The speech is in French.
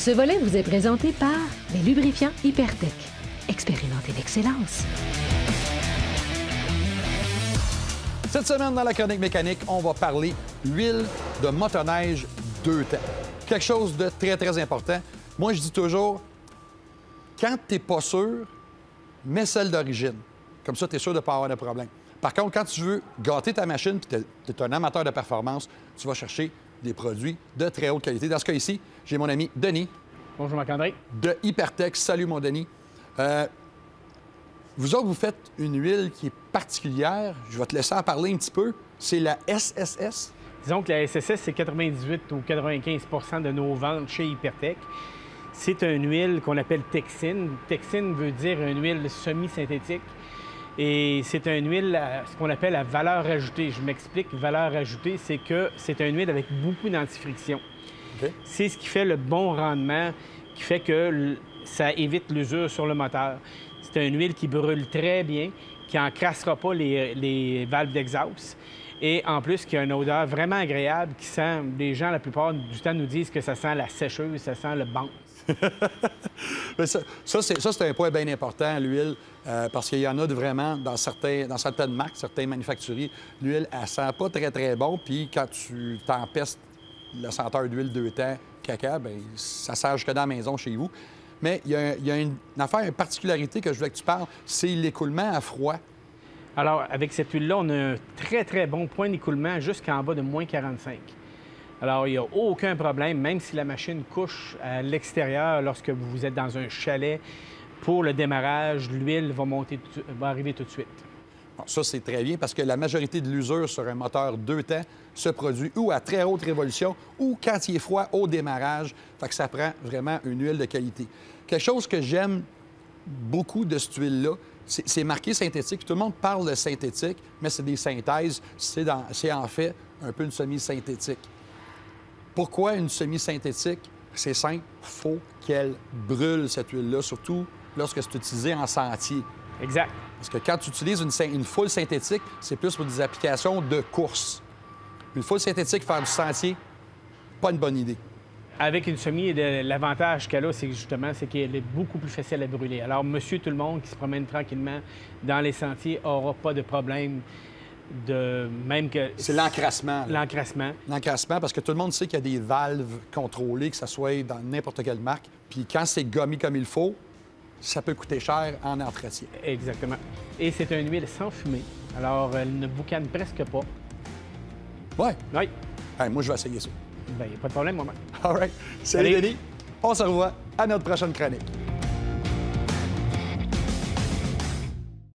Ce volet vous est présenté par les lubrifiants Hypertech. Expérimentez l'excellence. Cette semaine, dans la chronique mécanique, on va parler huile de motoneige 2 temps. Quelque chose de très, très important. Moi, je dis toujours, quand tu n'es pas sûr, mets celle d'origine. Comme ça, tu es sûr de ne pas avoir de problème. Par contre, quand tu veux gâter ta machine et tu es un amateur de performance, tu vas chercher des produits de très haute qualité. Dans ce cas ici, j'ai mon ami Denis. Bonjour, Marc-André. De Hypertech. Salut, mon Denis. Vous autres, vous faites une huile qui est particulière. Je vais te laisser en parler un petit peu. C'est la SSS. Disons que la SSS, c'est 98 ou 95 de nos ventes chez Hypertech. C'est une huile qu'on appelle Texine. Texine veut dire une huile semi-synthétique. Et c'est une huile, ce qu'on appelle la valeur ajoutée. Je m'explique. Valeur ajoutée, c'est que c'est une huile avec beaucoup d'antifriction. Okay. C'est ce qui fait le bon rendement, qui fait que ça évite l'usure sur le moteur. C'est une huile qui brûle très bien, qui n'encrassera pas les valves d'exhaust. Et en plus, qui a une odeur vraiment agréable, qui sent... Les gens, la plupart du temps, nous disent que ça sent la sécheuse, ça sent le banc. ça c'est un point bien important, l'huile, parce qu'il y en a vraiment dans certaines marques, certains manufacturiers. L'huile, elle sent pas très, très bon. Puis quand tu t'empestes le senteur d'huile 2 temps caca, bien, ça sert jusque dans la maison chez vous. Mais il y a une affaire, une particularité que je voulais que tu parles, c'est l'écoulement à froid. Alors, avec cette huile-là, on a un très, très bon point d'écoulement jusqu'en bas de moins 45. Alors, il n'y a aucun problème, même si la machine couche à l'extérieur lorsque vous êtes dans un chalet. Pour le démarrage, l'huile va arriver tout de suite. Bon, ça, c'est très bien parce que la majorité de l'usure sur un moteur 2 temps se produit ou à très haute révolution ou quand il est froid au démarrage. Fait que ça prend vraiment une huile de qualité. Quelque chose que j'aime beaucoup de cette huile-là, c'est marqué synthétique. Tout le monde parle de synthétique, mais c'est des synthèses. C'est en fait un peu une semi-synthétique. Pourquoi une semi-synthétique? C'est simple, il faut qu'elle brûle, cette huile-là, surtout lorsque c'est utilisé en sentier. Exact. Parce que quand tu utilises une foule synthétique, c'est plus pour des applications de course. Une foule synthétique, faire du sentier, pas une bonne idée. Avec une semi, l'avantage qu'elle a, c'est justement qu'elle est beaucoup plus facile à brûler. Alors, monsieur tout le monde qui se promène tranquillement dans les sentiers n'aura pas de problème de même que... C'est l'encrassement. L'encrassement. L'encrassement, parce que tout le monde sait qu'il y a des valves contrôlées, que ce soit dans n'importe quelle marque. Puis quand c'est gommé comme il faut, ça peut coûter cher en entretien. Exactement. Et c'est une huile sans fumée. Alors, elle ne boucane presque pas. Oui. Oui. Hey, moi, je vais essayer ça. Bien, il n'y a pas de problème, moi-même. All right. Salut, Denis. On se revoit à notre prochaine chronique.